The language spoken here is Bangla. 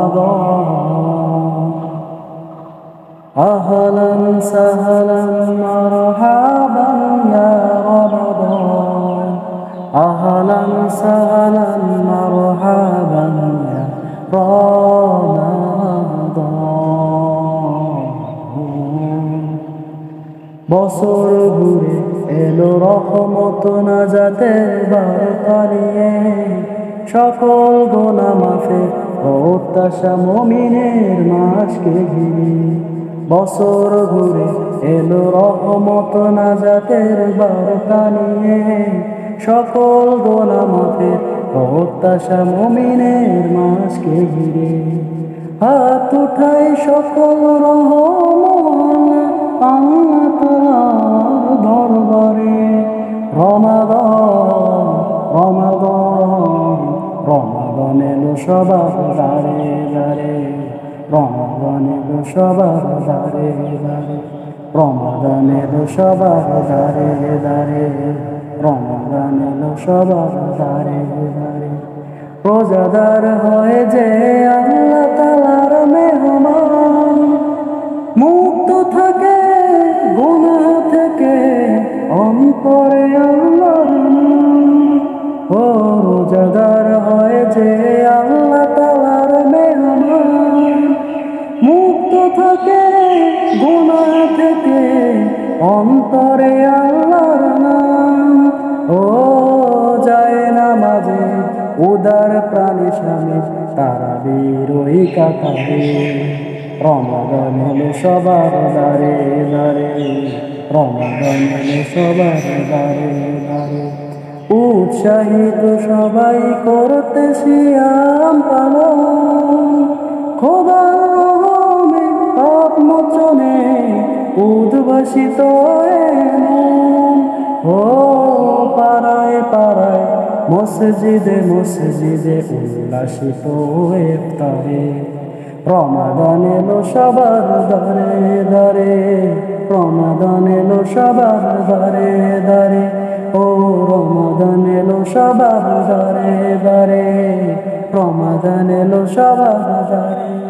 رمضان أهلا سهلا مرحبا يا رمضان أهلا سهلا مرحبا يا رمضان বছর ঘুরে এলো রহমত নাজাতের বার্তা নিয়ে সকল গুনাহ মাফের প্রত্যাশা মুমিনের মাসকে ঘিরে বছর ঘুরে এলো রহমত নাজাতের বার্তা নিয়ে সকল গুনাহ মাফের প্রত্যাশা মুমিনের মাসকে ঘিরে হাত উঠাই সকল রহমান আল্লাহ তাআলার দরবারে রমাদান রমাদান রমাদান এলো সবার দ্বারে দ্বারে রমাদান এলো সবার দ্বারে দ্বারে রমাদান এলো সবার দ্বারে দ্বারে রমাদান এলো সবার দ্বারে দ্বারে রোজাদার হয়ে যে আল্লাহ তাআলার মেহমান মুক্ত থাকে গুনাহ থেকে অন্তরে আল্লাহর নাম ও রোজাদার হয়ে যে আল্লাহ তাআলার মেহমান মুক্ত থাকে গুনাহ থেকে অন্তরে আল্লাহর নাম ও যায় নামাজে উদার প্রাণী স্বামী তারাবির ওই কাতারে রমাদান এলো সবার দ্বারে দ্বারে রমাদান এলো সবার দ্বারে দ্বারে উৎসাহিত সবাই করতে সিয়াম পালন খোদার রহমে পাপ মোচনে উদ্ভাসিত এমন ও পাড়ায় পাড়ায় মসজিদে মসজিদে উল্লাসিত ইফতারে রমাদান এলো সবার দ্বারে দ্বারে রমাদান এলো সবার দ্বারে দ্বারে ও রমাদান এলো সবার দ্বারে দ্বারে রমাদান এলো সবার দ্বারে।